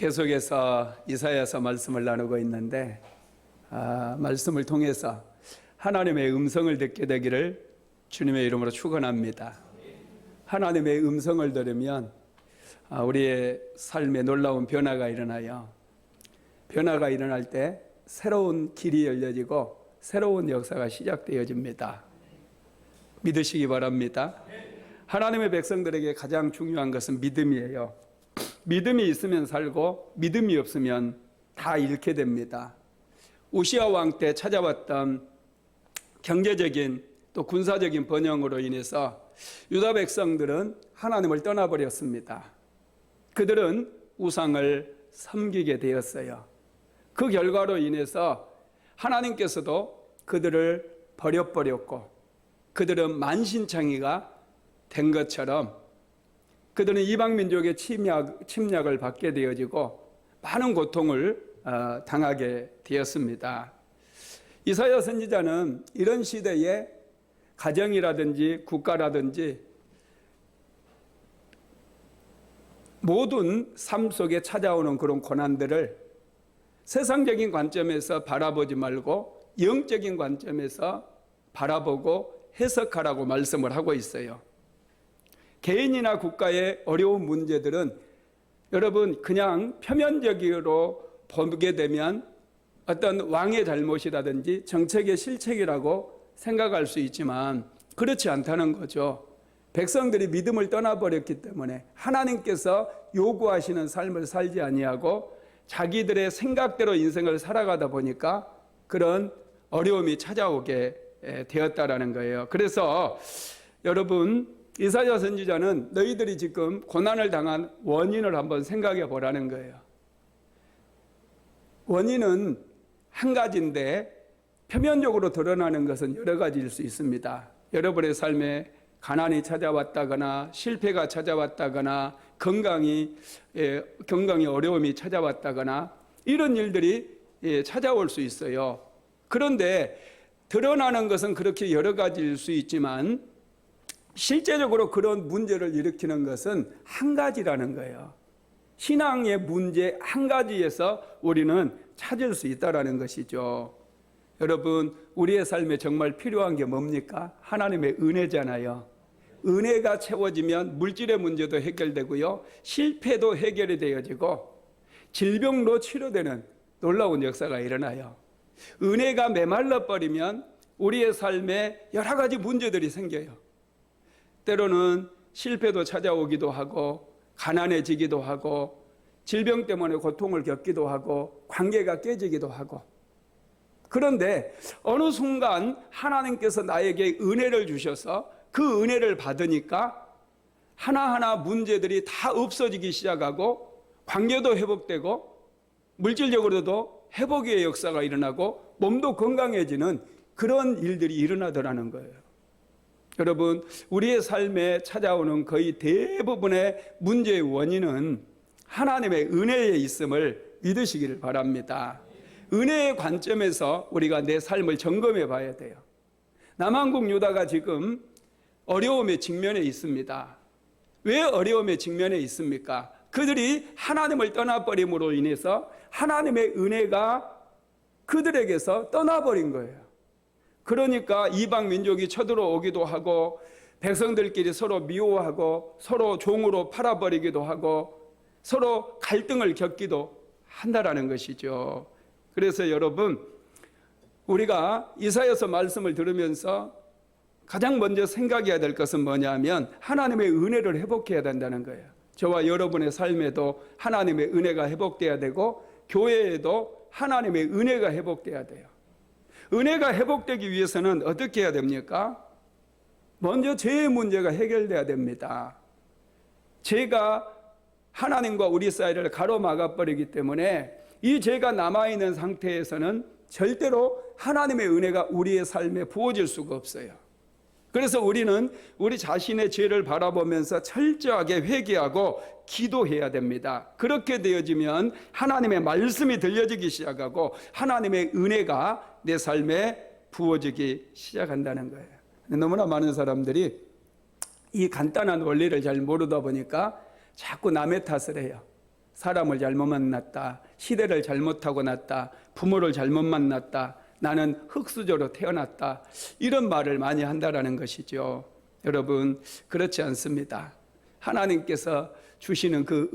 계속해서 이사야서 말씀을 나누고 있는데 말씀을 통해서 하나님의 음성을 듣게 되기를 주님의 이름으로 축원합니다. 하나님의 음성을 들으면 우리의 삶에 놀라운 변화가 일어나요. 변화가 일어날 때 새로운 길이 열려지고 새로운 역사가 시작되어집니다. 믿으시기 바랍니다. 하나님의 백성들에게 가장 중요한 것은 믿음이에요. 믿음이 있으면 살고 믿음이 없으면 다 잃게 됩니다. 우시아 왕 때 찾아왔던 경제적인 또 군사적인 번영으로 인해서 유다 백성들은 하나님을 떠나버렸습니다. 그들은 우상을 섬기게 되었어요. 그 결과로 인해서 하나님께서도 그들을 버려버렸고 그들은 만신창이가 된 것처럼 그들은 이방민족의 침략을 받게 되어지고 많은 고통을 당하게 되었습니다. 이사야 선지자는 이런 시대에 가정이라든지 국가라든지 모든 삶 속에 찾아오는 그런 고난들을 세상적인 관점에서 바라보지 말고 영적인 관점에서 바라보고 해석하라고 말씀을 하고 있어요. 개인이나 국가의 어려운 문제들은 여러분 그냥 표면적으로 보게 되면 어떤 왕의 잘못이라든지 정책의 실책이라고 생각할 수 있지만 그렇지 않다는 거죠. 백성들이 믿음을 떠나버렸기 때문에 하나님께서 요구하시는 삶을 살지 아니하고 자기들의 생각대로 인생을 살아가다 보니까 그런 어려움이 찾아오게 되었다라는 거예요. 그래서 여러분 이사야 선지자는 너희들이 지금 고난을 당한 원인을 한번 생각해 보라는 거예요. 원인은 한 가지인데 표면적으로 드러나는 것은 여러 가지일 수 있습니다. 여러분의 삶에 가난이 찾아왔다거나 실패가 찾아왔다거나 건강이 어려움이 찾아왔다거나 이런 일들이 찾아올 수 있어요. 그런데 드러나는 것은 그렇게 여러 가지일 수 있지만 실제적으로 그런 문제를 일으키는 것은 한 가지라는 거예요. 신앙의 문제 한 가지에서 우리는 찾을 수 있다는 것이죠. 여러분 우리의 삶에 정말 필요한 게 뭡니까? 하나님의 은혜잖아요. 은혜가 채워지면 물질의 문제도 해결되고요. 실패도 해결이 되어지고 질병도 치료되는 놀라운 역사가 일어나요. 은혜가 메말라 버리면 우리의 삶에 여러 가지 문제들이 생겨요. 때로는 실패도 찾아오기도 하고 가난해지기도 하고 질병 때문에 고통을 겪기도 하고 관계가 깨지기도 하고 그런데 어느 순간 하나님께서 나에게 은혜를 주셔서 그 은혜를 받으니까 하나하나 문제들이 다 없어지기 시작하고 관계도 회복되고 물질적으로도 회복의 역사가 일어나고 몸도 건강해지는 그런 일들이 일어나더라는 거예요. 여러분 우리의 삶에 찾아오는 거의 대부분의 문제의 원인은 하나님의 은혜에 있음을 믿으시기를 바랍니다. 은혜의 관점에서 우리가 내 삶을 점검해 봐야 돼요. 남한국 유다가 지금 어려움에 직면해 있습니다. 왜 어려움에 직면해 있습니까? 그들이 하나님을 떠나버림으로 인해서 하나님의 은혜가 그들에게서 떠나버린 거예요. 그러니까 이방 민족이 쳐들어오기도 하고 백성들끼리 서로 미워하고 서로 종으로 팔아버리기도 하고 서로 갈등을 겪기도 한다라는 것이죠. 그래서 여러분 우리가 이사야서 말씀을 들으면서 가장 먼저 생각해야 될 것은 뭐냐면 하나님의 은혜를 회복해야 된다는 거예요. 저와 여러분의 삶에도 하나님의 은혜가 회복돼야 되고 교회에도 하나님의 은혜가 회복돼야 돼요. 은혜가 회복되기 위해서는 어떻게 해야 됩니까? 먼저 죄의 문제가 해결돼야 됩니다. 죄가 하나님과 우리 사이를 가로막아버리기 때문에 이 죄가 남아있는 상태에서는 절대로 하나님의 은혜가 우리의 삶에 부어질 수가 없어요. 그래서 우리는 우리 자신의 죄를 바라보면서 철저하게 회개하고 기도해야 됩니다. 그렇게 되어지면 하나님의 말씀이 들려지기 시작하고 하나님의 은혜가 내 삶에 부어지기 시작한다는 거예요. 너무나 많은 사람들이 이 간단한 원리를 잘 모르다 보니까 자꾸 남의 탓을 해요. 사람을 잘못 만났다, 시대를 잘못하고 났다, 부모를 잘못 만났다, 나는 흙수저로 태어났다, 이런 말을 많이 한다라는 것이죠. 여러분, 그렇지 않습니다. 하나님께서 주시는 그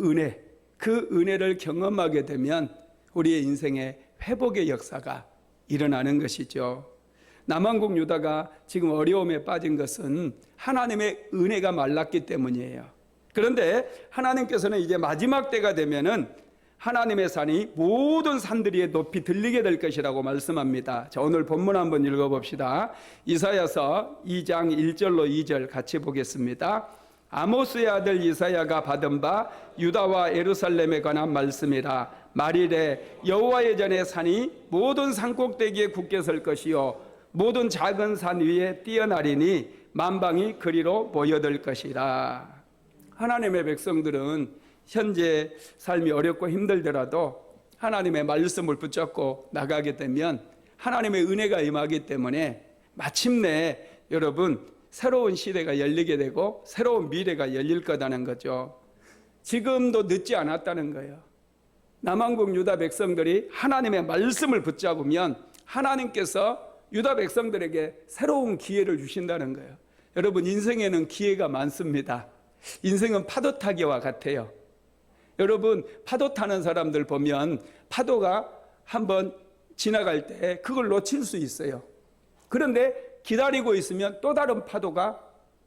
은혜를 경험하게 되면 우리의 인생에 회복의 역사가 일어나는 것이죠. 남왕국 유다가 지금 어려움에 빠진 것은 하나님의 은혜가 말랐기 때문이에요. 그런데 하나님께서는 이제 마지막 때가 되면은 하나님의 산이 모든 산들이 높이 들리게 될 것이라고 말씀합니다. 자, 오늘 본문 한번 읽어봅시다. 이사야서 2장 1절로 2절 같이 보겠습니다. 아모스의 아들 이사야가 받은 바 유다와 예루살렘에 관한 말씀이라. 말이래 여호와의 전에 산이 모든 산꼭대기에 굳게 설 것이요 모든 작은 산 위에 뛰어나리니 만방이 그리로 모여들 것이라. 하나님의 백성들은 현재 삶이 어렵고 힘들더라도 하나님의 말씀을 붙잡고 나가게 되면 하나님의 은혜가 임하기 때문에 마침내 여러분 새로운 시대가 열리게 되고 새로운 미래가 열릴 거다는 거죠. 지금도 늦지 않았다는 거예요. 남왕국 유다 백성들이 하나님의 말씀을 붙잡으면 하나님께서 유다 백성들에게 새로운 기회를 주신다는 거예요. 여러분, 인생에는 기회가 많습니다. 인생은 파도 타기와 같아요. 여러분, 파도 타는 사람들 보면 파도가 한번 지나갈 때 그걸 놓칠 수 있어요. 그런데 기다리고 있으면 또 다른 파도가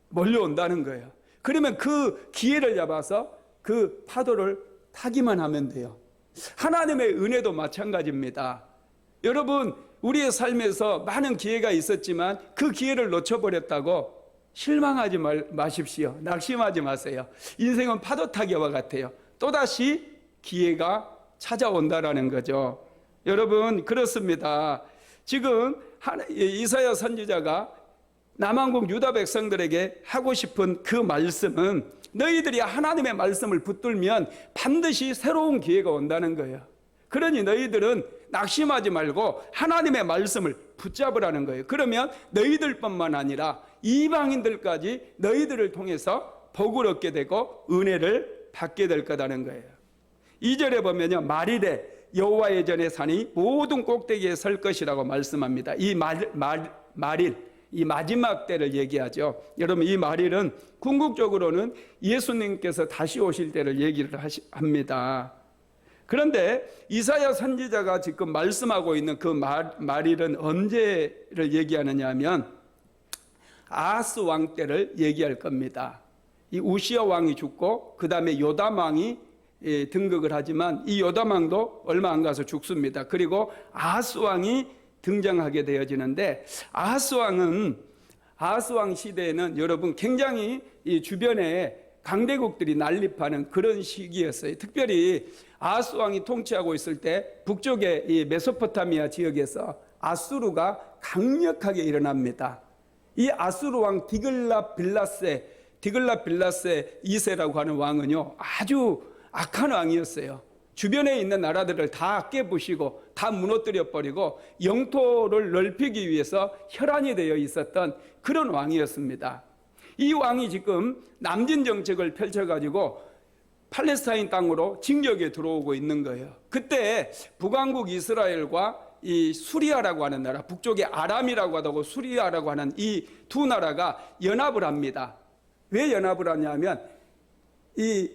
몰려온다는 거예요. 그러면 그 기회를 잡아서 그 파도를 타기만 하면 돼요. 하나님의 은혜도 마찬가지입니다. 여러분, 우리의 삶에서 많은 기회가 있었지만 그 기회를 놓쳐버렸다고 실망하지 마십시오. 낙심하지 마세요. 인생은 파도 타기와 같아요. 또다시 기회가 찾아온다라는 거죠. 여러분, 그렇습니다. 지금 이사야 선지자가 남왕국 유다 백성들에게 하고 싶은 그 말씀은 너희들이 하나님의 말씀을 붙들면 반드시 새로운 기회가 온다는 거예요. 그러니 너희들은 낙심하지 말고 하나님의 말씀을 붙잡으라는 거예요. 그러면 너희들뿐만 아니라 이방인들까지 너희들을 통해서 복을 얻게 되고 은혜를 받게 될 거다는 거예요. 2절에 보면요, 말이래 여호와의 전에 산이 모든 꼭대기에 설 것이라고 말씀합니다. 이 말일, 이 마지막 때를 얘기하죠. 여러분, 이 말일은 궁극적으로는 예수님께서 다시 오실 때를 얘기를 합니다. 그런데 이사야 선지자가 지금 말씀하고 있는 그 말일은 언제를 얘기하느냐 하면 아하스 왕 때를 얘기할 겁니다. 이 우시야 왕이 죽고 그 다음에 요담 왕이 등극을 하지만 이 요담 왕도 얼마 안 가서 죽습니다. 그리고 아하스 왕이 등장하게 되어지는데 아하스 왕 시대에는 여러분 굉장히 이 주변에 강대국들이 난립하는 그런 시기였어요. 특별히 아하스 왕이 통치하고 있을 때 북쪽의 이 메소포타미아 지역에서 아수르가 강력하게 일어납니다. 이 아수르 왕 디글랏빌라세 2세라고 하는 왕은요 아주 악한 왕이었어요. 주변에 있는 나라들을 다 깨부시고 다 무너뜨려 버리고 영토를 넓히기 위해서 혈안이 되어 있었던 그런 왕이었습니다. 이 왕이 지금 남진 정책을 펼쳐가지고 팔레스타인 땅으로 진격에 들어오고 있는 거예요. 그때 북왕국 이스라엘과 이 수리아라고 하는 나라, 북쪽에 아람이라고 하고 수리아라고 하는 이 두 나라가 연합을 합니다. 왜 연합을 하냐면 이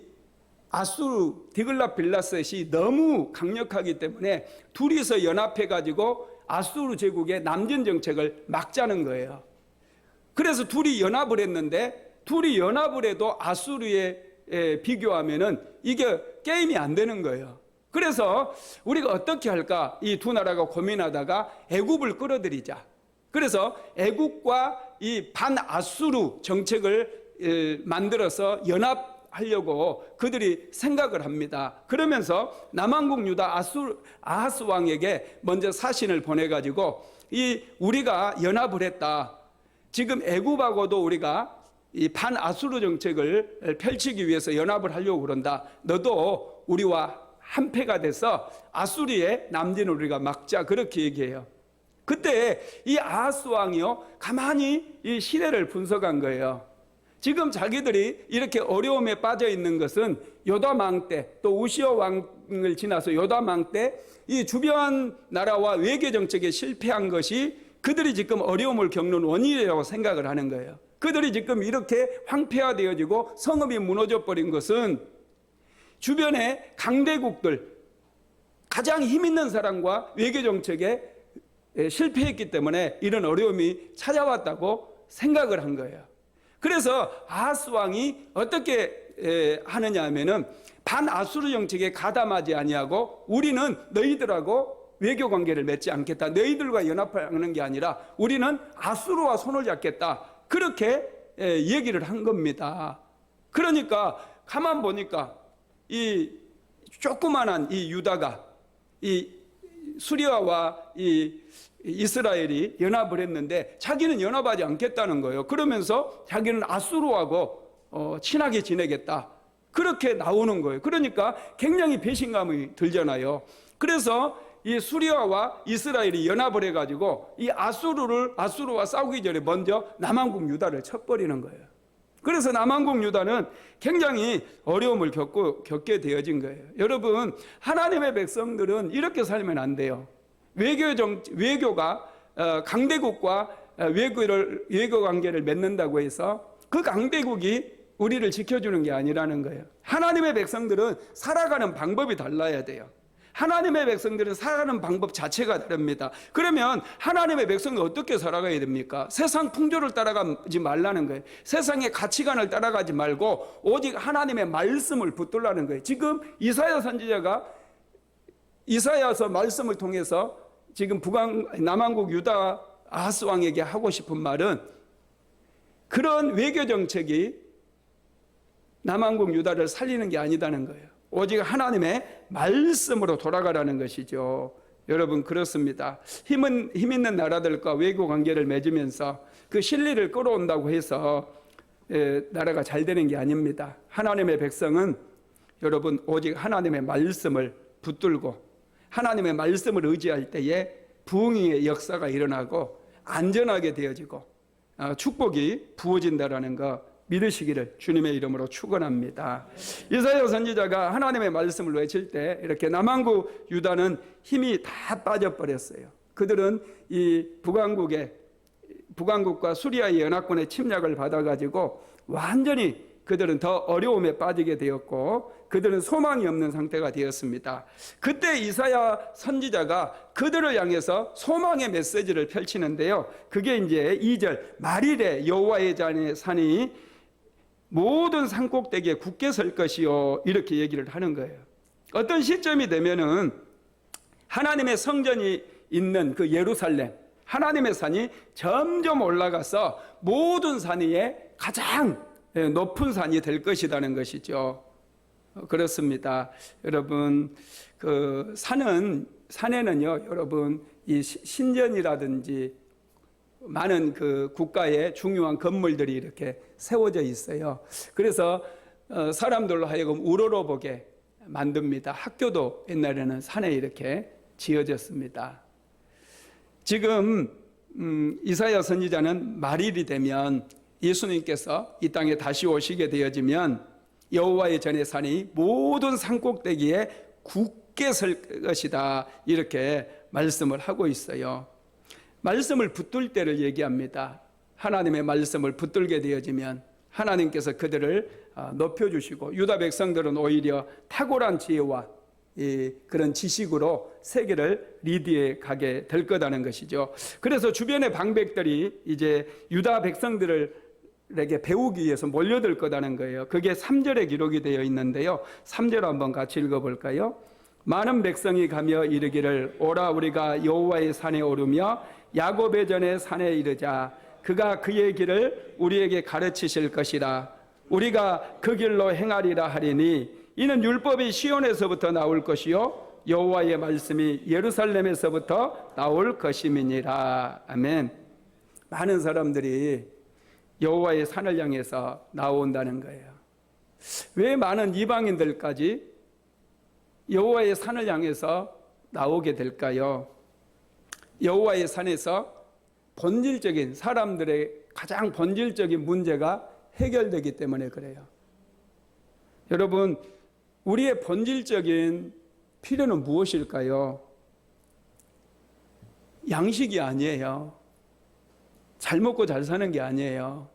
아수르 디글랏빌라셋이 너무 강력하기 때문에 둘이서 연합해가지고 아수르 제국의 남진 정책을 막자는 거예요. 그래서 둘이 연합을 했는데 둘이 연합을 해도 아수르에 비교하면은 이게 게임이 안 되는 거예요. 그래서 우리가 어떻게 할까 이 두 나라가 고민하다가 애굽을 끌어들이자. 그래서 애굽과 이 반아수르 정책을 만들어서 연합하려고 그들이 생각을 합니다. 그러면서 남왕국 유다 아하스 왕에게 먼저 사신을 보내가지고 우리가 연합을 했다. 지금 애굽하고도 우리가 이 반아수르 정책을 펼치기 위해서 연합을 하려고 그런다. 너도 우리와 한패가 돼서 아수리의 남진을 우리가 막자. 그렇게 얘기해요. 그때 이 아하스 왕이요 가만히 이 시대를 분석한 거예요. 지금 자기들이 이렇게 어려움에 빠져 있는 것은 요담 왕 때, 또 우시아 왕을 지나서 요담 왕 때 이 주변 나라와 외교 정책에 실패한 것이 그들이 지금 어려움을 겪는 원인이라고 생각을 하는 거예요. 그들이 지금 이렇게 황폐화되어지고 성읍이 무너져 버린 것은 주변의 강대국들, 가장 힘 있는 사람과 외교 정책에 실패했기 때문에 이런 어려움이 찾아왔다고 생각을 한 거예요. 그래서 아하스 왕이 어떻게 하느냐 하면은 반아수르 정책에 가담하지 아니하고 우리는 너희들하고 외교 관계를 맺지 않겠다. 너희들과 연합하는 게 아니라 우리는 아수르와 손을 잡겠다. 그렇게 얘기를 한 겁니다. 그러니까 가만 보니까 이 조그만한 이 유다가 이 수리아와 이 이스라엘이 연합을 했는데 자기는 연합하지 않겠다는 거예요. 그러면서 자기는 아수르하고 친하게 지내겠다. 그렇게 나오는 거예요. 그러니까 굉장히 배신감이 들잖아요. 그래서 이 수리아와 이스라엘이 연합을 해가지고 이 아수르와 싸우기 전에 먼저 남한국 유다를 쳐버리는 거예요. 그래서 남한국 유다는 굉장히 어려움을 겪게 되어진 거예요. 여러분, 하나님의 백성들은 이렇게 살면 안 돼요. 외교가 강대국과 외교 관계를 맺는다고 해서 그 강대국이 우리를 지켜주는 게 아니라는 거예요. 하나님의 백성들은 살아가는 방법이 달라야 돼요. 하나님의 백성들은 살아가는 방법 자체가 다릅니다. 그러면 하나님의 백성은 어떻게 살아가야 됩니까? 세상 풍조를 따라가지 말라는 거예요. 세상의 가치관을 따라가지 말고 오직 하나님의 말씀을 붙들라는 거예요. 지금 이사야 선지자가 이사야서 말씀을 통해서 지금 남한국 유다 아하스 왕에게 하고 싶은 말은 그런 외교 정책이 남한국 유다를 살리는 게 아니다는 거예요. 오직 하나님의 말씀으로 돌아가라는 것이죠. 여러분, 그렇습니다. 힘 있는 나라들과 외교 관계를 맺으면서 그 실리를 끌어온다고 해서 나라가 잘 되는 게 아닙니다. 하나님의 백성은 여러분 오직 하나님의 말씀을 붙들고 하나님의 말씀을 의지할 때에 부흥의 역사가 일어나고 안전하게 되어지고 축복이 부어진다라는 거 믿으시기를 주님의 이름으로 축원합니다. 이사야 선지자가 하나님의 말씀을 외칠 때 이렇게 남한국 유다는 힘이 다 빠져버렸어요. 그들은 이 북왕국과 수리아의 연합군의 침략을 받아가지고 완전히 그들은 더 어려움에 빠지게 되었고 그들은 소망이 없는 상태가 되었습니다. 그때 이사야 선지자가 그들을 향해서 소망의 메시지를 펼치는데요. 그게 이제 2절 말일에 여호와의 산이 모든 산꼭대기에 굳게 설 것이요 이렇게 얘기를 하는 거예요. 어떤 시점이 되면은 하나님의 성전이 있는 그 예루살렘 하나님의 산이 점점 올라가서 모든 산 위에 가장 높은 산이 될 것이라는 것이죠. 그렇습니다. 여러분, 그 산에는요, 여러분, 이 신전이라든지 많은 그 국가의 중요한 건물들이 이렇게 세워져 있어요. 그래서 사람들로 하여금 우러러보게 만듭니다. 학교도 옛날에는 산에 이렇게 지어졌습니다. 지금 이사야 선지자는 말일이 되면 예수님께서 이 땅에 다시 오시게 되어지면 여호와의 전의 산이 모든 산꼭대기에 굳게 설 것이다 이렇게 말씀을 하고 있어요. 말씀을 붙들 때를 얘기합니다. 하나님의 말씀을 붙들게 되어지면 하나님께서 그들을 높여주시고 유다 백성들은 오히려 탁월한 지혜와 그런 지식으로 세계를 리드해 가게 될 거라는 것이죠. 그래서 주변의 방백들이 이제 유다 백성들에게 배우기 위해서 몰려들 거라는 거예요. 그게 3절에 기록이 되어 있는데요. 3절 한번 같이 읽어볼까요? 많은 백성이 가며 이르기를 오라 우리가 여호와의 산에 오르며 야곱의 전에 산에 이르자 그가 그의 길을 우리에게 가르치실 것이라 우리가 그 길로 행하리라 하리니 이는 율법이 시온에서부터 나올 것이요 여호와의 말씀이 예루살렘에서부터 나올 것임이니라. 아멘. 많은 사람들이 여호와의 산을 향해서 나온다는 거예요. 왜 많은 이방인들까지 여호와의 산을 향해서 나오게 될까요? 여호와의 산에서 본질적인 사람들의 가장 본질적인 문제가 해결되기 때문에 그래요. 여러분, 우리의 본질적인 필요는 무엇일까요? 양식이 아니에요. 잘 먹고 잘 사는 게 아니에요.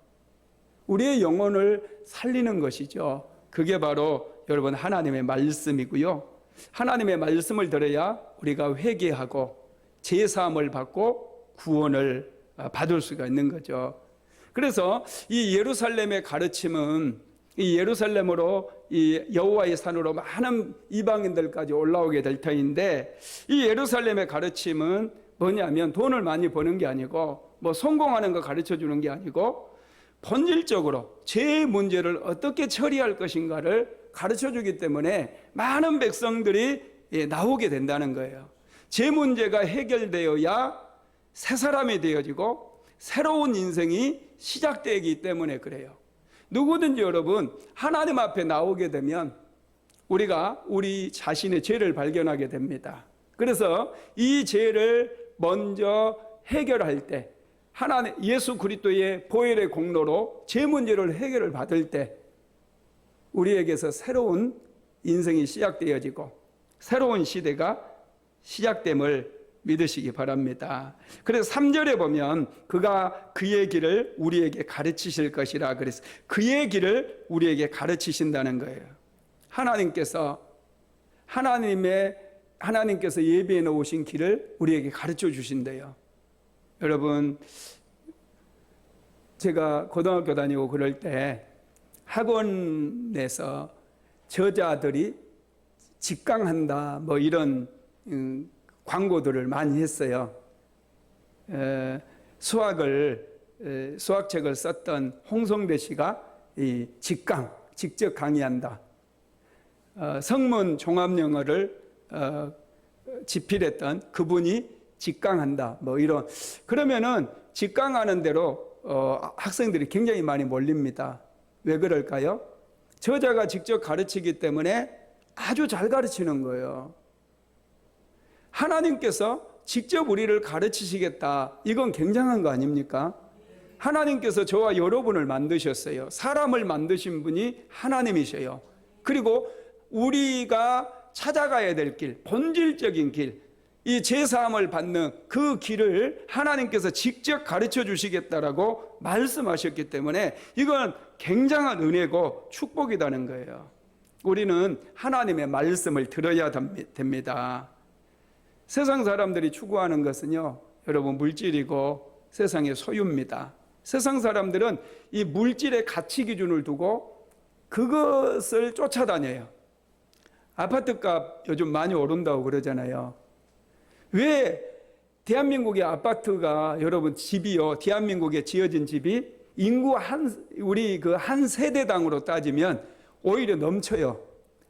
우리의 영혼을 살리는 것이죠. 그게 바로 여러분 하나님의 말씀이고요. 하나님의 말씀을 들어야 우리가 회개하고 제사함을 받고 구원을 받을 수가 있는 거죠. 그래서 이 예루살렘의 가르침은 이 예루살렘으로 이 여호와의 산으로 많은 이방인들까지 올라오게 될 터인데, 이 예루살렘의 가르침은 뭐냐면 돈을 많이 버는 게 아니고 뭐 성공하는 거 가르쳐 주는 게 아니고 본질적으로 죄의 문제를 어떻게 처리할 것인가를 가르쳐 주기 때문에 많은 백성들이 나오게 된다는 거예요. 죄 문제가 해결되어야 새 사람이 되어지고 새로운 인생이 시작되기 때문에 그래요. 누구든지 여러분 하나님 앞에 나오게 되면 우리가 우리 자신의 죄를 발견하게 됩니다. 그래서 이 죄를 먼저 해결할 때, 하나님 예수 그리스도의 보혈의 공로로 죄 문제를 해결을 받을 때 우리에게서 새로운 인생이 시작되어지고 새로운 시대가 시작됨을 믿으시기 바랍니다. 그래서 3절에 보면 그가 그의 길을 우리에게 가르치실 것이라 그래서 그의 길을 우리에게 가르치신다는 거예요. 하나님께서 예비해 놓으신 길을 우리에게 가르쳐 주신대요. 여러분, 제가 고등학교 다니고 그럴 때 학원에서 저자들이 직강한다 뭐 이런 광고들을 많이 했어요. 수학책을 썼던 홍성대 씨가 이 직접 강의한다. 성문 종합영어를 집필했던 그분이 직강한다. 뭐 이런. 그러면은 직강하는 대로 학생들이 굉장히 많이 몰립니다. 왜 그럴까요? 저자가 직접 가르치기 때문에 아주 잘 가르치는 거예요. 하나님께서 직접 우리를 가르치시겠다. 이건 굉장한 거 아닙니까? 하나님께서 저와 여러분을 만드셨어요. 사람을 만드신 분이 하나님이셔요. 그리고 우리가 찾아가야 될 길, 본질적인 길, 이 제사함을 받는 그 길을 하나님께서 직접 가르쳐 주시겠다라고 말씀하셨기 때문에 이건 굉장한 은혜고 축복이라는 거예요. 우리는 하나님의 말씀을 들어야 됩니다. 세상 사람들이 추구하는 것은요, 여러분 물질이고 세상의 소유입니다. 세상 사람들은 이 물질의 가치 기준을 두고 그것을 쫓아다녀요. 아파트값 요즘 많이 오른다고 그러잖아요. 왜 대한민국의 아파트가 여러분 집이요, 대한민국에 지어진 집이 인구 우리 그 한 세대당으로 따지면 오히려 넘쳐요.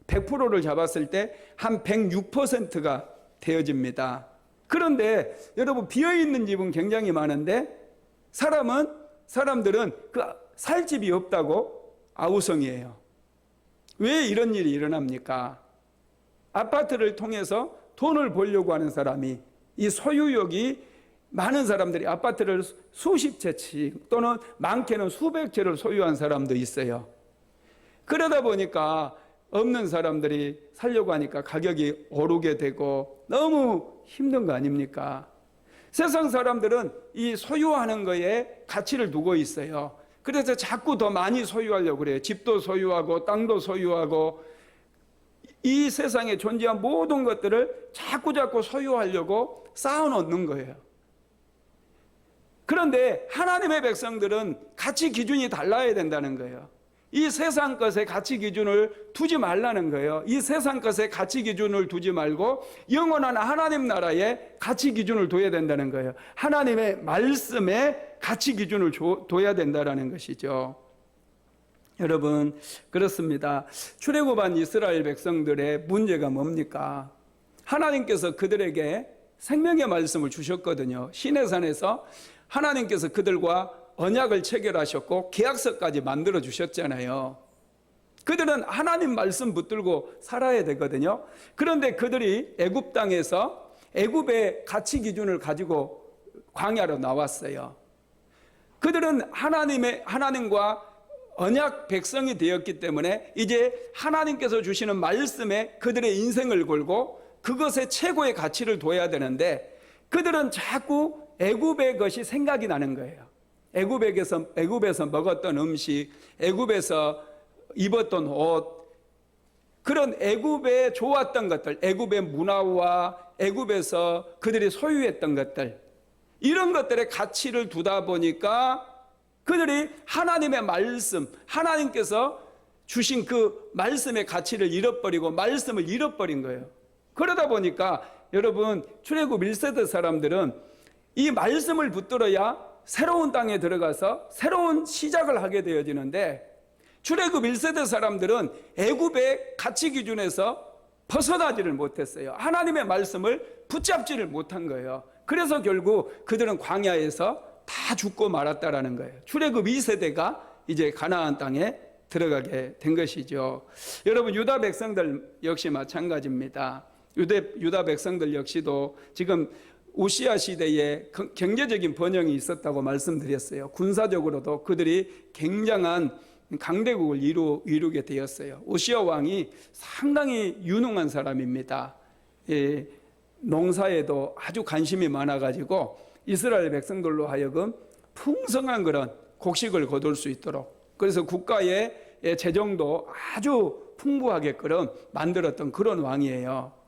100%를 잡았을 때 한 106%가 되어집니다. 그런데 여러분 비어있는 집은 굉장히 많은데 사람들은 그 살 집이 없다고 아우성이에요. 왜 이런 일이 일어납니까? 아파트를 통해서 돈을 벌려고 하는 사람이, 이 소유욕이 많은 사람들이 아파트를 수십 채씩 또는 많게는 수백 채를 소유한 사람도 있어요. 그러다 보니까 없는 사람들이 살려고 하니까 가격이 오르게 되고 너무 힘든 거 아닙니까? 세상 사람들은 이 소유하는 거에 가치를 두고 있어요. 그래서 자꾸 더 많이 소유하려고 그래요. 집도 소유하고 땅도 소유하고 이 세상에 존재한 모든 것들을 자꾸 소유하려고 쌓아놓는 거예요. 그런데 하나님의 백성들은 가치 기준이 달라야 된다는 거예요. 이 세상 것에 가치 기준을 두지 말라는 거예요. 이 세상 것에 가치 기준을 두지 말고 영원한 하나님 나라에 가치 기준을 둬야 된다는 거예요. 하나님의 말씀에 가치 기준을 둬야 된다는 것이죠. 여러분, 그렇습니다. 출애굽한 이스라엘 백성들의 문제가 뭡니까? 하나님께서 그들에게 생명의 말씀을 주셨거든요. 시내산에서 하나님께서 그들과 언약을 체결하셨고 계약서까지 만들어 주셨잖아요. 그들은 하나님 말씀 붙들고 살아야 되거든요. 그런데 그들이 애굽 땅에서 애굽의 가치 기준을 가지고 광야로 나왔어요. 그들은 하나님과 언약 백성이 되었기 때문에 이제 하나님께서 주시는 말씀에 그들의 인생을 걸고 그것에 최고의 가치를 둬야 되는데, 그들은 자꾸 애굽의 것이 생각이 나는 거예요. 애굽에서 먹었던 음식, 애굽에서 입었던 옷, 그런 애굽에 좋았던 것들, 애굽의 문화와 애굽에서 그들이 소유했던 것들, 이런 것들의 가치를 두다 보니까 그들이 하나님의 말씀, 하나님께서 주신 그 말씀의 가치를 잃어버리고 말씀을 잃어버린 거예요. 그러다 보니까 여러분, 출애굽 1세대 사람들은 이 말씀을 붙들어야 새로운 땅에 들어가서 새로운 시작을 하게 되어지는데, 출애굽 1세대 사람들은 애굽의 가치 기준에서 벗어나지를 못했어요. 하나님의 말씀을 붙잡지를 못한 거예요. 그래서 결국 그들은 광야에서 다 죽고 말았다라는 거예요. 출애굽 2세대가 이제 가나안 땅에 들어가게 된 것이죠. 여러분, 유다 백성들 역시 마찬가지입니다. 유다 백성들 역시도 지금 우시야 시대에 경제적인 번영이 있었다고 말씀드렸어요. 군사적으로도 그들이 굉장한 강대국을 이루게 되었어요. 우시야 왕이 상당히 유능한 사람입니다. 농사에도 아주 관심이 많아가지고 이스라엘 백성들로 하여금 풍성한 그런 곡식을 거둘 수 있도록, 그래서 국가의 재정도 아주 풍부하게끔 만들었던 그런 왕이에요.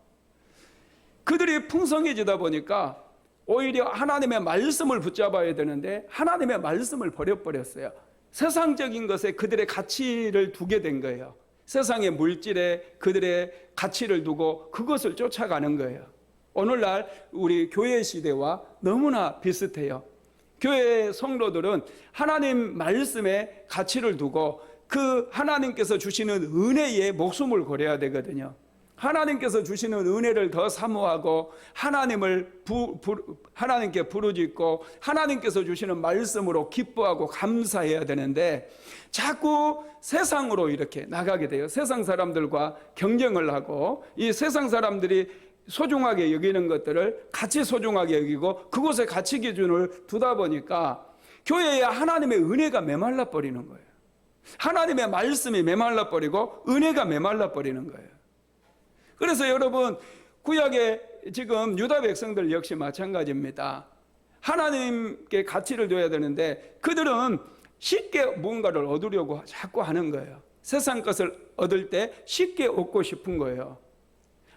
그들이 풍성해지다 보니까 오히려 하나님의 말씀을 붙잡아야 되는데 하나님의 말씀을 버려버렸어요. 세상적인 것에 그들의 가치를 두게 된 거예요. 세상의 물질에 그들의 가치를 두고 그것을 쫓아가는 거예요. 오늘날 우리 교회 시대와 너무나 비슷해요. 교회 성도들은 하나님 말씀에 가치를 두고 그 하나님께서 주시는 은혜에 목숨을 걸어야 되거든요. 하나님께서 주시는 은혜를 더 사모하고 하나님께 부르짖고 하나님께서 주시는 말씀으로 기뻐하고 감사해야 되는데, 자꾸 세상으로 이렇게 나가게 돼요. 세상 사람들과 경쟁을 하고 이 세상 사람들이 소중하게 여기는 것들을 같이 소중하게 여기고 그곳에 가치 기준을 두다 보니까 교회에 하나님의 은혜가 메말라 버리는 거예요. 하나님의 말씀이 메말라 버리고 은혜가 메말라 버리는 거예요. 그래서 여러분, 구약의 지금 유다 백성들 역시 마찬가지입니다. 하나님께 가치를 둬야 되는데 그들은 쉽게 무언가를 얻으려고 자꾸 하는 거예요. 세상 것을 얻을 때 쉽게 얻고 싶은 거예요.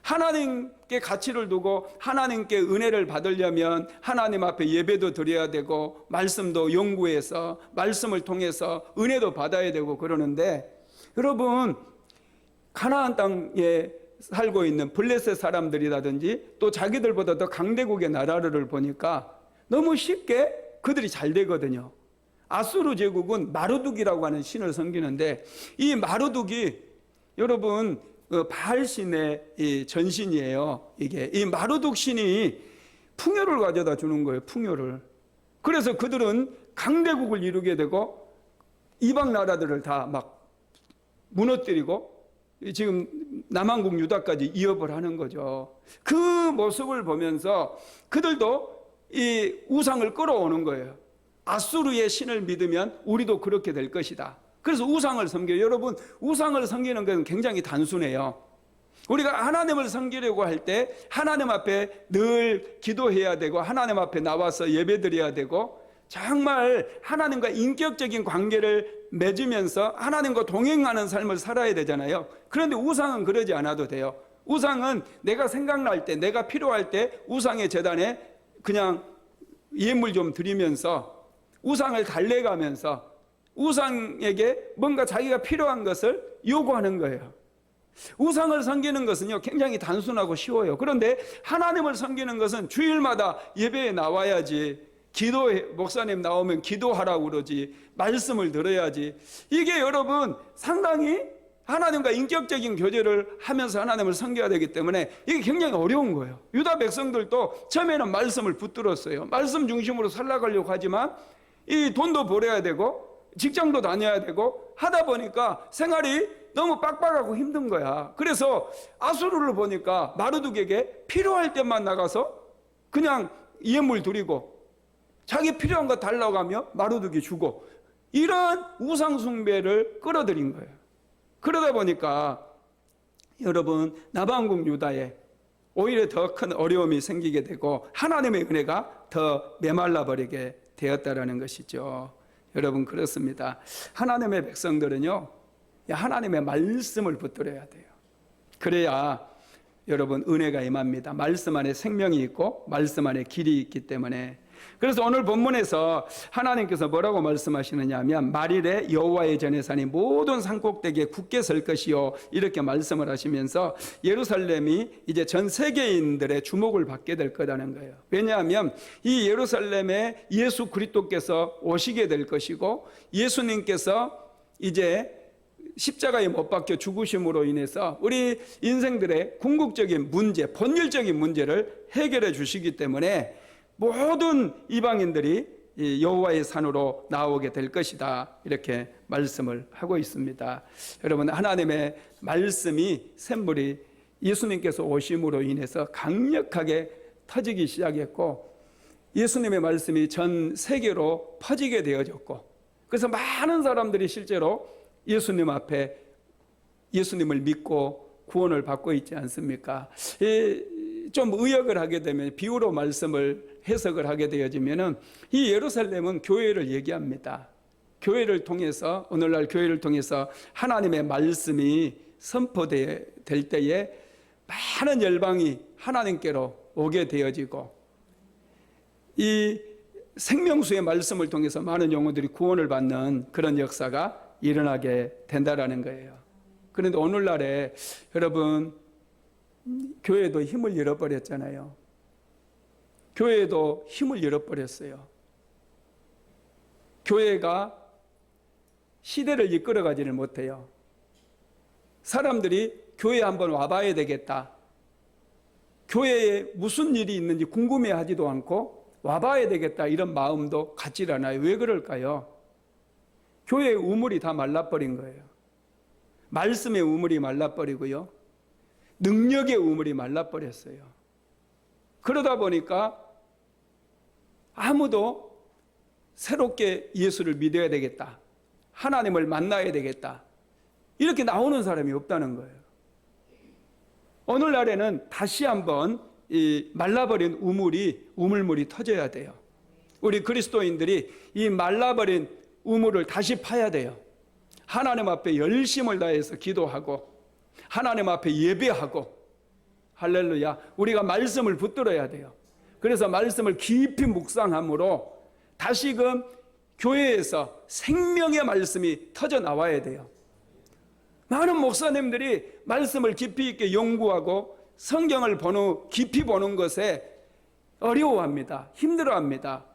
하나님께 가치를 두고 하나님께 은혜를 받으려면 하나님 앞에 예배도 드려야 되고 말씀도 연구해서 말씀을 통해서 은혜도 받아야 되고 그러는데, 여러분, 가나안 땅에 살고 있는 블레셋 사람들이라든지 또 자기들보다 더 강대국의 나라를 보니까 너무 쉽게 그들이 잘 되거든요. 아수르 제국은 마르둑이라고 하는 신을 섬기는데, 이 마르둑이 여러분 바알 신의 이 전신이에요. 이게 이 마르둑 신이 풍요를 가져다 주는 거예요. 풍요를. 그래서 그들은 강대국을 이루게 되고 이방 나라들을 다 막 무너뜨리고 지금 남한국 유다까지 이업을 하는 거죠. 그 모습을 보면서 그들도 이 우상을 끌어오는 거예요. 아수르의 신을 믿으면 우리도 그렇게 될 것이다. 그래서 우상을 섬겨요. 여러분, 우상을 섬기는 것은 굉장히 단순해요. 우리가 하나님을 섬기려고 할 때 하나님 앞에 늘 기도해야 되고 하나님 앞에 나와서 예배드려야 되고 정말 하나님과 인격적인 관계를 맺으면서 하나님과 동행하는 삶을 살아야 되잖아요. 그런데 우상은 그러지 않아도 돼요. 우상은 내가 생각날 때, 내가 필요할 때 우상의 제단에 그냥 예물 좀 드리면서 우상을 달래가면서 우상에게 뭔가 자기가 필요한 것을 요구하는 거예요. 우상을 섬기는 것은요 굉장히 단순하고 쉬워요. 그런데 하나님을 섬기는 것은 주일마다 예배에 나와야지, 기도해, 목사님 나오면 기도하라고 그러지, 말씀을 들어야지. 이게 여러분 상당히 하나님과 인격적인 교제를 하면서 하나님을 섬겨야 되기 때문에 이게 굉장히 어려운 거예요. 유다 백성들도 처음에는 말씀을 붙들었어요. 말씀 중심으로 살아가려고 하지만 이 돈도 벌어야 되고 직장도 다녀야 되고 하다 보니까 생활이 너무 빡빡하고 힘든 거야. 그래서 아수르를 보니까 마르둑에게 필요할 때만 나가서 그냥 예물 드리고 자기 필요한 거 달라고 하며 마르둑이 주고, 이런 우상 숭배를 끌어들인 거예요. 그러다 보니까 여러분, 남왕국 유다에 오히려 더 큰 어려움이 생기게 되고 하나님의 은혜가 더 메말라 버리게 되었다라는 것이죠. 여러분, 그렇습니다. 하나님의 백성들은요, 하나님의 말씀을 붙들어야 돼요. 그래야 여러분 은혜가 임합니다. 말씀 안에 생명이 있고 말씀 안에 길이 있기 때문에. 그래서 오늘 본문에서 하나님께서 뭐라고 말씀하시느냐 하면, 말일에 여호와의 전에 사니 모든 산꼭대기에 굳게 설 것이요, 이렇게 말씀을 하시면서 예루살렘이 이제 전 세계인들의 주목을 받게 될 거라는 거예요. 왜냐하면 이 예루살렘에 예수 그리스도께서 오시게 될 것이고, 예수님께서 이제 십자가에 못 박혀 죽으심으로 인해서 우리 인생들의 궁극적인 문제, 본질적인 문제를 해결해 주시기 때문에 모든 이방인들이 여호와의 산으로 나오게 될 것이다, 이렇게 말씀을 하고 있습니다. 여러분, 하나님의 말씀이 샘물이 예수님께서 오심으로 인해서 강력하게 터지기 시작했고, 예수님의 말씀이 전 세계로 퍼지게 되어졌고, 그래서 많은 사람들이 실제로 예수님 앞에 예수님을 믿고 구원을 받고 있지 않습니까? 좀 의역을 하게 되면, 비유로 말씀을 해석을 하게 되어지면은, 이 예루살렘은 교회를 얘기합니다. 교회를 통해서, 오늘날 교회를 통해서 하나님의 말씀이 선포될 때에 많은 열방이 하나님께로 오게 되어지고, 이 생명수의 말씀을 통해서 많은 영혼들이 구원을 받는 그런 역사가 일어나게 된다라는 거예요. 그런데 오늘날에 여러분, 교회도 힘을 잃어버렸잖아요. 교회도 힘을 잃어버렸어요. 교회가 시대를 이끌어가지를 못해요. 사람들이 교회 한번 와봐야 되겠다, 교회에 무슨 일이 있는지 궁금해하지도 않고 와봐야 되겠다, 이런 마음도 갖질 않아요. 왜 그럴까요? 교회의 우물이 다 말라버린 거예요. 말씀의 우물이 말라버리고요, 능력의 우물이 말라버렸어요. 그러다 보니까 아무도 새롭게 예수를 믿어야 되겠다, 하나님을 만나야 되겠다, 이렇게 나오는 사람이 없다는 거예요. 오늘날에는 다시 한번 이 말라버린 우물물이 터져야 돼요. 우리 그리스도인들이 이 말라버린 우물을 다시 파야 돼요. 하나님 앞에 열심을 다해서 기도하고 하나님 앞에 예배하고, 할렐루야, 우리가 말씀을 붙들어야 돼요. 그래서 말씀을 깊이 묵상함으로 다시금 교회에서 생명의 말씀이 터져 나와야 돼요. 많은 목사님들이 말씀을 깊이 있게 연구하고 성경을 깊이 보는 것에 어려워합니다. 힘들어합니다.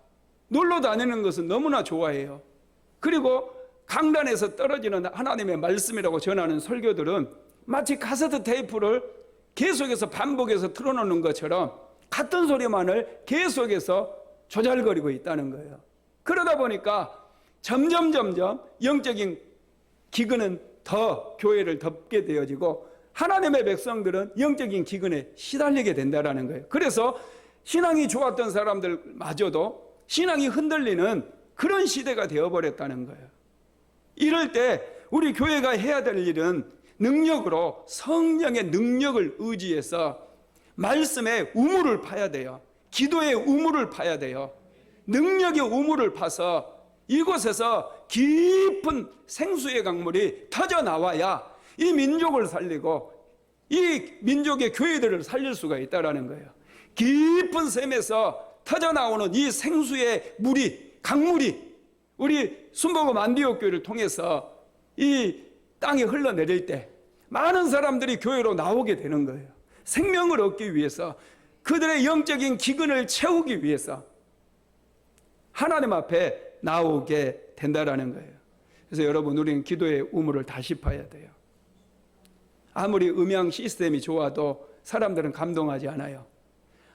놀러 다니는 것은 너무나 좋아해요. 그리고 강단에서 떨어지는 하나님의 말씀이라고 전하는 설교들은 마치 카세트 테이프를 계속해서 반복해서 틀어놓는 것처럼 같은 소리만을 계속해서 조잘거리고 있다는 거예요. 그러다 보니까 점점 영적인 기근은 더 교회를 덮게 되어지고, 하나님의 백성들은 영적인 기근에 시달리게 된다는 거예요. 그래서 신앙이 좋았던 사람들마저도 신앙이 흔들리는 그런 시대가 되어버렸다는 거예요. 이럴 때 우리 교회가 해야 될 일은 능력으로, 성령의 능력을 의지해서 말씀의 우물을 파야 돼요. 기도의 우물을 파야 돼요. 능력의 우물을 파서 이곳에서 깊은 생수의 강물이 터져 나와야 이 민족을 살리고 이 민족의 교회들을 살릴 수가 있다는 거예요. 깊은 샘에서 터져 나오는 이 생수의 강물이 우리 순복음 안디옥 교회를 통해서 이 땅에 흘러내릴 때 많은 사람들이 교회로 나오게 되는 거예요. 생명을 얻기 위해서, 그들의 영적인 기근을 채우기 위해서 하나님 앞에 나오게 된다라는 거예요. 그래서 여러분, 우리는 기도의 우물을 다시 파야 돼요. 아무리 음향 시스템이 좋아도 사람들은 감동하지 않아요.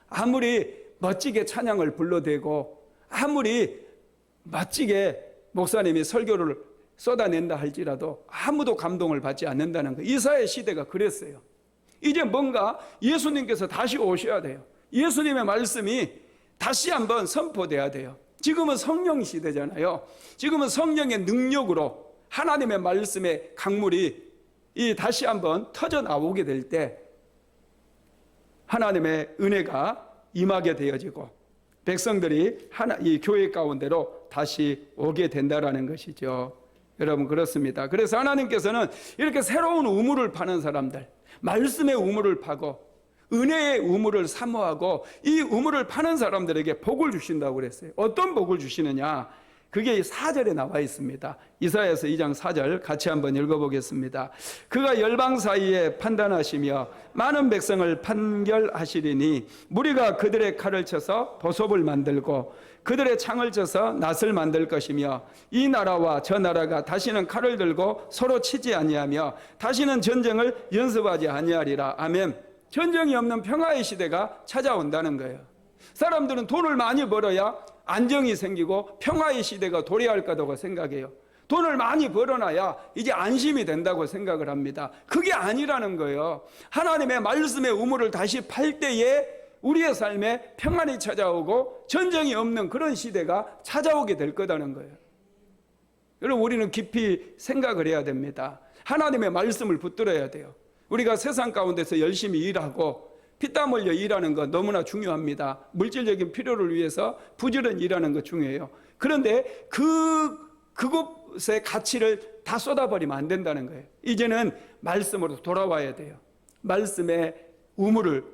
아무리 멋지게 찬양을 불러대고 아무리 멋지게 목사님이 설교를 쏟아낸다 할지라도 아무도 감동을 받지 않는다는 거예요. 이사의 시대가 그랬어요. 이제 뭔가 예수님께서 다시 오셔야 돼요. 예수님의 말씀이 다시 한번 선포돼야 돼요. 지금은 성령 시대잖아요. 지금은 성령의 능력으로 하나님의 말씀의 강물이 다시 한번 터져 나오게 될 때 하나님의 은혜가 임하게 되어지고 백성들이 이 교회 가운데로 다시 오게 된다라는 것이죠. 여러분, 그렇습니다. 그래서 하나님께서는 이렇게 새로운 우물을 파는 사람들, 말씀의 우물을 파고 은혜의 우물을 사모하고 이 우물을 파는 사람들에게 복을 주신다고 그랬어요. 어떤 복을 주시느냐? 그게 4절에 나와 있습니다. 이사야서 2장 4절 같이 한번 읽어보겠습니다. 그가 열방 사이에 판단하시며 많은 백성을 판결하시리니 무리가 그들의 칼을 쳐서 보sob을 만들고 그들의 창을 쳐서 낫을 만들 것이며 이 나라와 저 나라가 다시는 칼을 들고 서로 치지 아니하며 다시는 전쟁을 연습하지 아니하리라. 아멘. 전쟁이 없는 평화의 시대가 찾아온다는 거예요. 사람들은 돈을 많이 벌어야 안정이 생기고 평화의 시대가 도래할 거라고 생각해요. 돈을 많이 벌어놔야 이제 안심이 된다고 생각을 합니다. 그게 아니라는 거예요. 하나님의 말씀의 우물을 다시 팔 때에 우리의 삶에 평안이 찾아오고 전쟁이 없는 그런 시대가 찾아오게 될 거라는 거예요. 여러분, 우리는 깊이 생각을 해야 됩니다. 하나님의 말씀을 붙들어야 돼요. 우리가 세상 가운데서 열심히 일하고 피땀 흘려 일하는 것 너무나 중요합니다. 물질적인 필요를 위해서 부지런히 일하는 것 중요해요. 그런데 그곳의 가치를 다 쏟아버리면 안 된다는 거예요. 이제는 말씀으로 돌아와야 돼요. 말씀의 우물을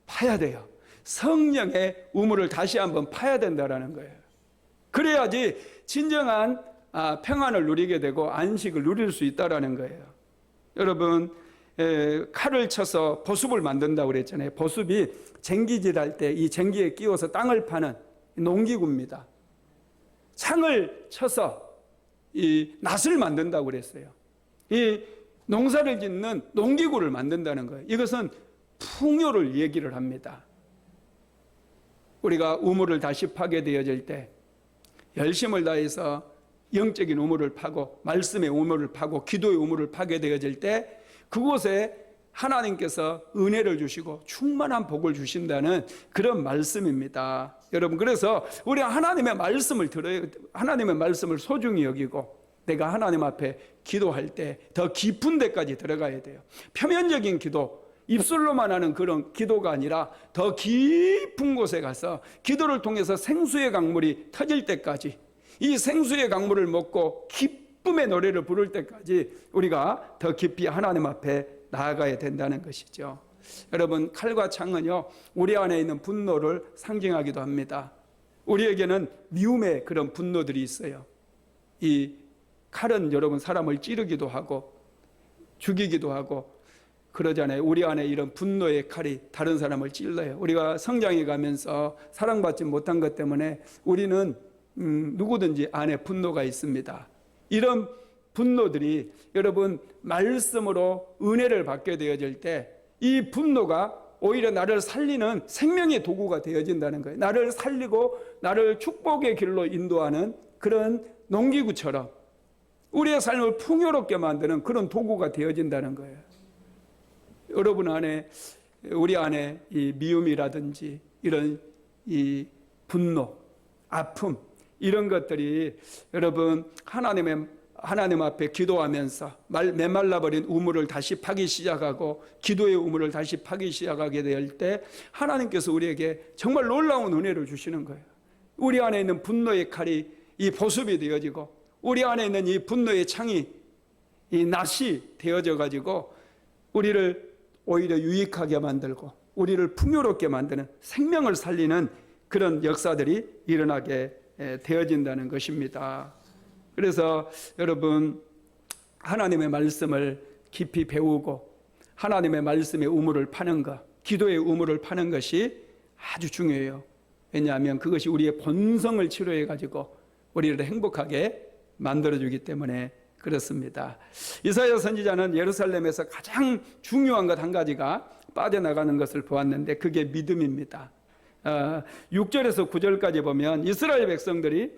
파야 돼요. 성령의 우물을 다시 한번 파야 된다는 거예요. 그래야지 진정한 평안을 누리게 되고 안식을 누릴 수 있다는 거예요. 여러분, 칼을 쳐서 보습을 만든다고 그랬잖아요. 보습이 쟁기질할 때 이 쟁기에 끼워서 땅을 파는 농기구입니다. 창을 쳐서 이 낫을 만든다고 그랬어요. 이 농사를 짓는 농기구를 만든다는 거예요. 이것은 풍요를 얘기를 합니다. 우리가 우물을 다시 파게 되어질 때 열심을 다해서 영적인 우물을 파고 말씀의 우물을 파고 기도의 우물을 파게 되어질 때 그곳에 하나님께서 은혜를 주시고 충만한 복을 주신다는 그런 말씀입니다. 여러분, 그래서 우리 하나님의 말씀을 들어야, 하나님의 말씀을 소중히 여기고 내가 하나님 앞에 기도할 때 더 깊은 데까지 들어가야 돼요. 표면적인 기도, 입술로만 하는 그런 기도가 아니라 더 깊은 곳에 가서 기도를 통해서 생수의 강물이 터질 때까지, 이 생수의 강물을 먹고 기쁨의 노래를 부를 때까지 우리가 더 깊이 하나님 앞에 나아가야 된다는 것이죠. 여러분, 칼과 창은요, 우리 안에 있는 분노를 상징하기도 합니다. 우리에게는 미움의 그런 분노들이 있어요. 이 칼은 여러분 사람을 찌르기도 하고 죽이기도 하고 그러잖아요. 우리 안에 이런 분노의 칼이 다른 사람을 찔러요. 우리가 성장해 가면서 사랑받지 못한 것 때문에 우리는 누구든지 안에 분노가 있습니다. 이런 분노들이 여러분 말씀으로 은혜를 받게 되어질 때 이 분노가 오히려 나를 살리는 생명의 도구가 되어진다는 거예요. 나를 살리고 나를 축복의 길로 인도하는 그런 농기구처럼 우리의 삶을 풍요롭게 만드는 그런 도구가 되어진다는 거예요. 여러분 안에, 우리 안에 이 미움이라든지 이런 이 분노, 아픔, 이런 것들이 여러분 하나님 앞에 기도하면서 메말라버린 우물을 다시 파기 시작하고 기도의 우물을 다시 파기 시작하게 될 때 하나님께서 우리에게 정말 놀라운 은혜를 주시는 거예요. 우리 안에 있는 분노의 칼이 이 보습이 되어지고 우리 안에 있는 이 분노의 창이 이 낫이 되어져 가지고 우리를 오히려 유익하게 만들고 우리를 풍요롭게 만드는 생명을 살리는 그런 역사들이 일어나게 되어진다는 것입니다. 그래서 여러분 하나님의 말씀을 깊이 배우고 하나님의 말씀의 우물을 파는 것, 기도의 우물을 파는 것이 아주 중요해요. 왜냐하면 그것이 우리의 본성을 치료해 가지고 우리를 행복하게 만들어주기 때문에 그렇습니다. 이사야 선지자는 예루살렘에서 가장 중요한 것 한 가지가 빠져나가는 것을 보았는데 그게 믿음입니다. 6절에서 9절까지 보면 이스라엘 백성들이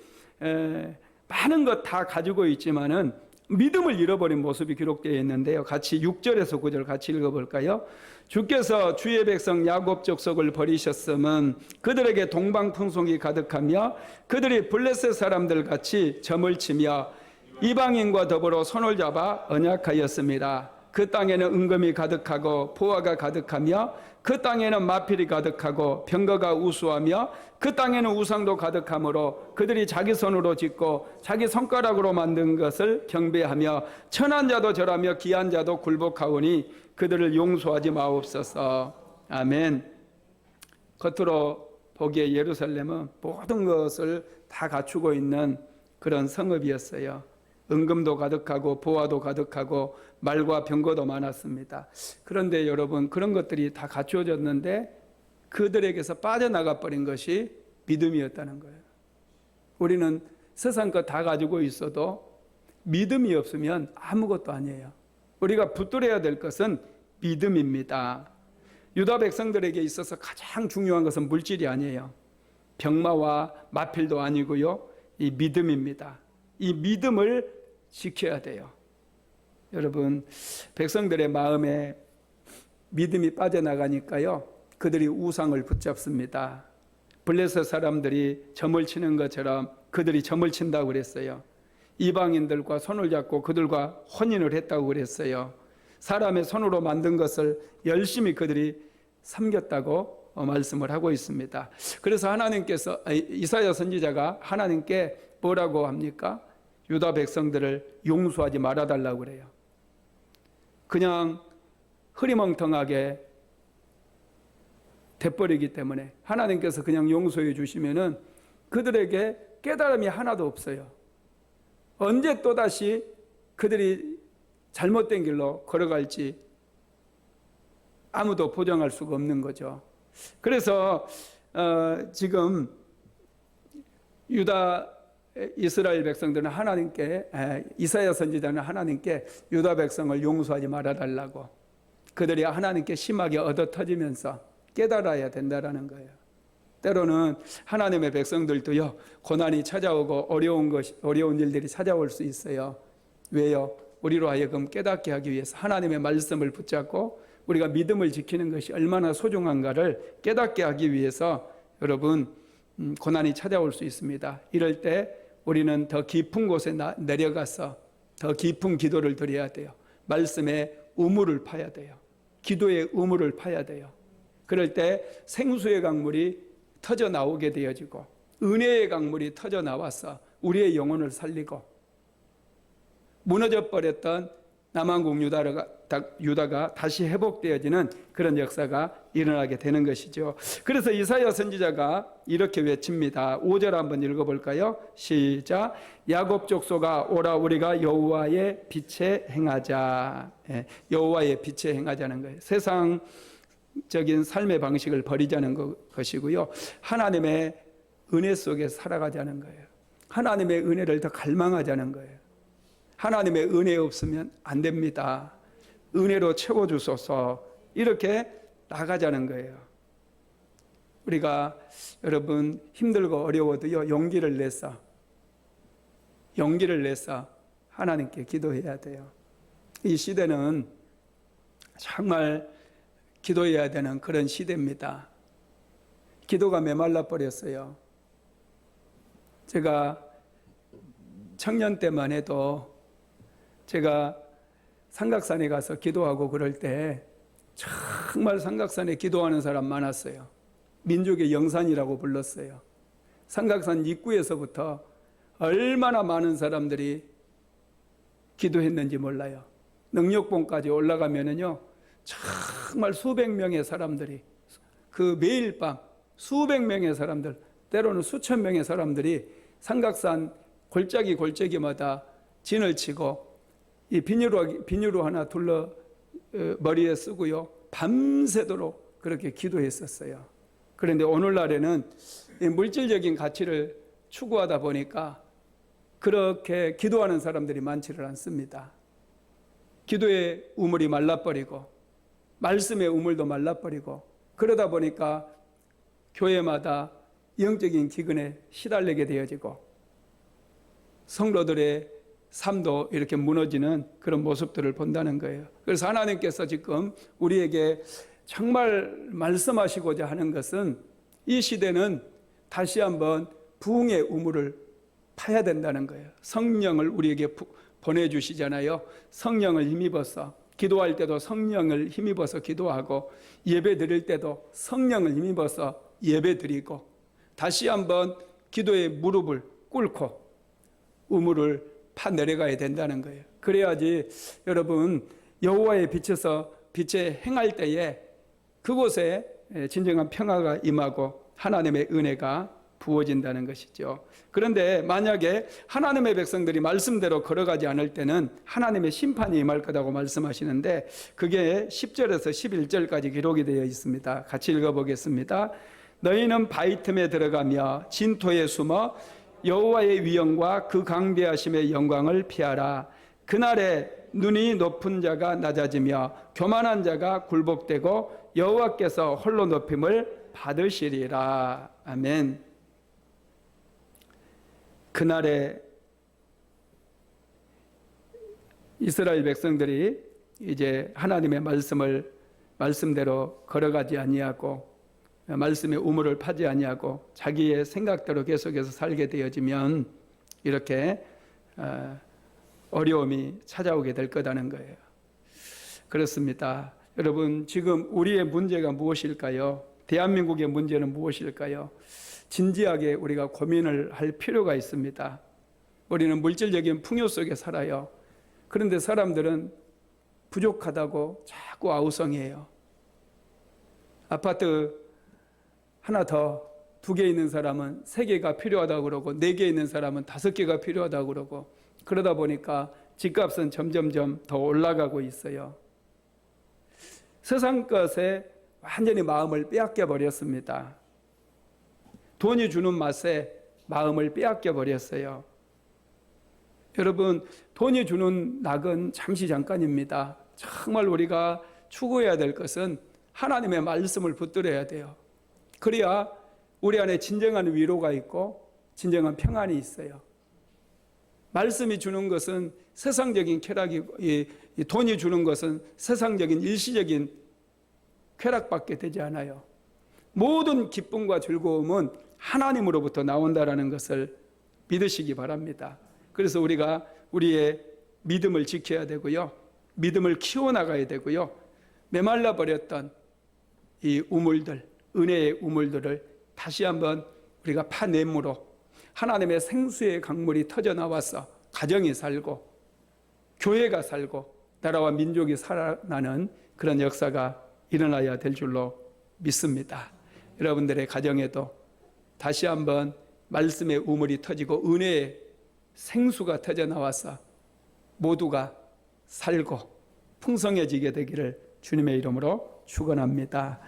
많은 것 다 가지고 있지만은 믿음을 잃어버린 모습이 기록되어 있는데요. 같이 6절에서 9절 같이 읽어볼까요? 주께서 주의 백성 야곱 족속을 버리셨음은 그들에게 동방풍송이 가득하며 그들이 블레셋 사람들 같이 점을 치며 이방인과 더불어 손을 잡아 언약하였습니다. 그 땅에는 은금이 가득하고 보화가 가득하며 그 땅에는 마필이 가득하고 병거가 우수하며 그 땅에는 우상도 가득하므로 그들이 자기 손으로 짓고 자기 손가락으로 만든 것을 경배하며 천한 자도 절하며 귀한 자도 굴복하오니 그들을 용서하지 마옵소서. 아멘. 겉으로 보기에 예루살렘은 모든 것을 다 갖추고 있는 그런 성읍이었어요. 은금도 가득하고 보화도 가득하고 말과 병거도 많았습니다. 그런데 여러분, 그런 것들이 다 갖추어졌는데 그들에게서 빠져나가 버린 것이 믿음이었다는 거예요. 우리는 세상 것 다 가지고 있어도 믿음이 없으면 아무것도 아니에요. 우리가 붙들어야 될 것은 믿음입니다. 유다 백성들에게 있어서 가장 중요한 것은 물질이 아니에요. 병마와 마필도 아니고요. 이 믿음입니다. 이 믿음을 지켜야 돼요. 여러분, 백성들의 마음에 믿음이 빠져나가니까요, 그들이 우상을 붙잡습니다. 블레셋 사람들이 점을 치는 것처럼 그들이 점을 친다고 그랬어요. 이방인들과 손을 잡고 그들과 혼인을 했다고 그랬어요. 사람의 손으로 만든 것을 열심히 그들이 섬겼다고 말씀을 하고 있습니다. 그래서 하나님께서, 이사야 선지자가 하나님께 뭐라고 합니까? 유다 백성들을 용서하지 말아달라고 그래요. 그냥 흐리멍텅하게 돼버리기 때문에 하나님께서 그냥 용서해 주시면은 그들에게 깨달음이 하나도 없어요. 언제 또다시 그들이 잘못된 길로 걸어갈지 아무도 보장할 수가 없는 거죠. 그래서 지금 유다 이스라엘 백성들은 하나님께, 이사야 선지자는 하나님께 유다 백성을 용서하지 말아달라고, 그들이 하나님께 심하게 얻어터지면서 깨달아야 된다라는 거예요. 때로는 하나님의 백성들도요, 고난이 찾아오고 어려운 일들이 찾아올 수 있어요. 왜요? 우리로 하여금 깨닫게 하기 위해서 하나님의 말씀을 붙잡고 우리가 믿음을 지키는 것이 얼마나 소중한가를 깨닫게 하기 위해서 여러분, 고난이 찾아올 수 있습니다. 이럴 때 우리는 더 깊은 곳에 내려가서 더 깊은 기도를 드려야 돼요. 말씀의 우물을 파야 돼요. 기도의 우물을 파야 돼요. 그럴 때 생수의 강물이 터져 나오게 되어지고 은혜의 강물이 터져 나와서 우리의 영혼을 살리고 무너져 버렸던 남한국 유다가 다시 회복되어지는 그런 역사가 일어나게 되는 것이죠. 그래서 이사야 선지자가 이렇게 외칩니다. 5절 한번 읽어볼까요? 시작. 야곱 족속아 오라 우리가 여호와의 빛에 행하자. 여호와의 빛에 행하자는 거예요. 세상적인 삶의 방식을 버리자는 것이고요. 하나님의 은혜 속에 살아가자는 거예요. 하나님의 은혜를 더 갈망하자는 거예요. 하나님의 은혜 없으면 안 됩니다. 은혜로 채워주소서. 이렇게 나가자는 거예요. 우리가 여러분 힘들고 어려워도요, 용기를 내서 하나님께 기도해야 돼요. 이 시대는 정말 기도해야 되는 그런 시대입니다. 기도가 메말라 버렸어요. 제가 청년 때만 해도 제가 삼각산에 가서 기도하고 그럴 때 정말 삼각산에 기도하는 사람 많았어요. 민족의 영산이라고 불렀어요. 삼각산 입구에서부터 얼마나 많은 사람들이 기도했는지 몰라요. 능력봉까지 올라가면은요, 정말 수백 명의 사람들이, 그 매일 밤 수백 명의 사람들, 때로는 수천 명의 사람들이 삼각산 골짜기마다 진을 치고 이 비누로 하나 둘러 머리에 쓰고요, 밤새도록 그렇게 기도했었어요. 그런데 오늘날에는 물질적인 가치를 추구하다 보니까 그렇게 기도하는 사람들이 많지를 않습니다. 기도의 우물이 말라버리고 말씀의 우물도 말라버리고 그러다 보니까 교회마다 영적인 기근에 시달리게 되어지고 성도들의 삶도 이렇게 무너지는 그런 모습들을 본다는 거예요. 그래서 하나님께서 지금 우리에게 정말 말씀하시고자 하는 것은 이 시대는 다시 한번 부흥의 우물을 파야 된다는 거예요. 성령을 우리에게 보내주시잖아요. 성령을 힘입어서 기도할 때도 성령을 힘입어서 기도하고 예배 드릴 때도 성령을 힘입어서 예배 드리고 다시 한번 기도의 무릎을 꿇고 우물을 파 내려가야 된다는 거예요. 그래야지 여러분 여호와의 빛에서 빛에 행할 때에 그곳에 진정한 평화가 임하고 하나님의 은혜가 부어진다는 것이죠. 그런데 만약에 하나님의 백성들이 말씀대로 걸어가지 않을 때는 하나님의 심판이 임할 거라고 말씀하시는데 그게 10절에서 11절까지 기록이 되어 있습니다. 같이 읽어보겠습니다. 너희는 바위 틈에 들어가며 진토에 숨어 여호와의 위엄과 그 강대하심의 영광을 피하라. 그날에 눈이 높은 자가 낮아지며 교만한 자가 굴복되고 여호와께서 홀로 높임을 받으시리라. 아멘. 그날에 이스라엘 백성들이 이제 하나님의 말씀대로 걸어가지 아니하고 말씀의 우물을 파지 아니하고 자기의 생각대로 계속해서 살게 되어지면 이렇게 어려움이 찾아오게 될 거라는 거예요. 그렇습니다. 여러분, 지금 우리의 문제가 무엇일까요? 대한민국의 문제는 무엇일까요? 진지하게 우리가 고민을 할 필요가 있습니다. 우리는 물질적인 풍요 속에 살아요. 그런데 사람들은 부족하다고 자꾸 아우성해요. 아파트 하나 더 2개 있는 사람은 3개가 필요하다고 그러고 4개 있는 사람은 5개가 필요하다고 그러고 그러다 보니까 집값은 점점점 더 올라가고 있어요. 세상 것에 완전히 마음을 빼앗겨 버렸습니다. 돈이 주는 맛에 마음을 빼앗겨 버렸어요. 여러분, 돈이 주는 낙은 잠시 잠깐입니다. 정말 우리가 추구해야 될 것은 하나님의 말씀을 붙들어야 돼요. 그래야 우리 안에 진정한 위로가 있고 진정한 평안이 있어요. 말씀이 주는 것은 세상적인 쾌락이고 돈이 주는 것은 세상적인 일시적인 쾌락밖에 되지 않아요. 모든 기쁨과 즐거움은 하나님으로부터 나온다라는 것을 믿으시기 바랍니다. 그래서 우리가 우리의 믿음을 지켜야 되고요. 믿음을 키워나가야 되고요. 메말라 버렸던 이 우물들, 은혜의 우물들을 다시 한번 우리가 파내므로 하나님의 생수의 강물이 터져나와서 가정이 살고 교회가 살고 나라와 민족이 살아나는 그런 역사가 일어나야 될 줄로 믿습니다. 여러분들의 가정에도 다시 한번 말씀의 우물이 터지고 은혜의 생수가 터져나와서 모두가 살고 풍성해지게 되기를 주님의 이름으로 축원합니다.